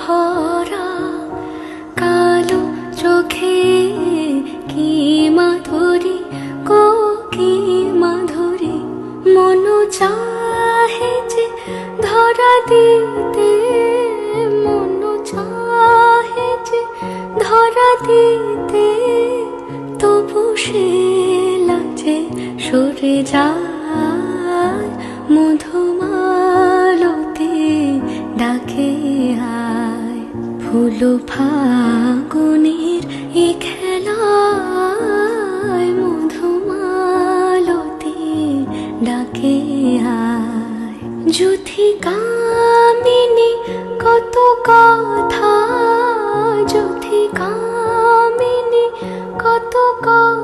ভরা কালো চোখে কি মাধুরী গো কি মাধুরী, মন চাহে যে ধরা দিতে, মন চাহে যে ধরা দিতে, তবু সে লাজে সরে যায়। মধুমালতি ডাকে আয়, ফুল ফাগুনের এ খেলায়, মধুমালতি ডাকে আয়। যুথি কামিনী কত কথা, যুথি কামিনী কত কথা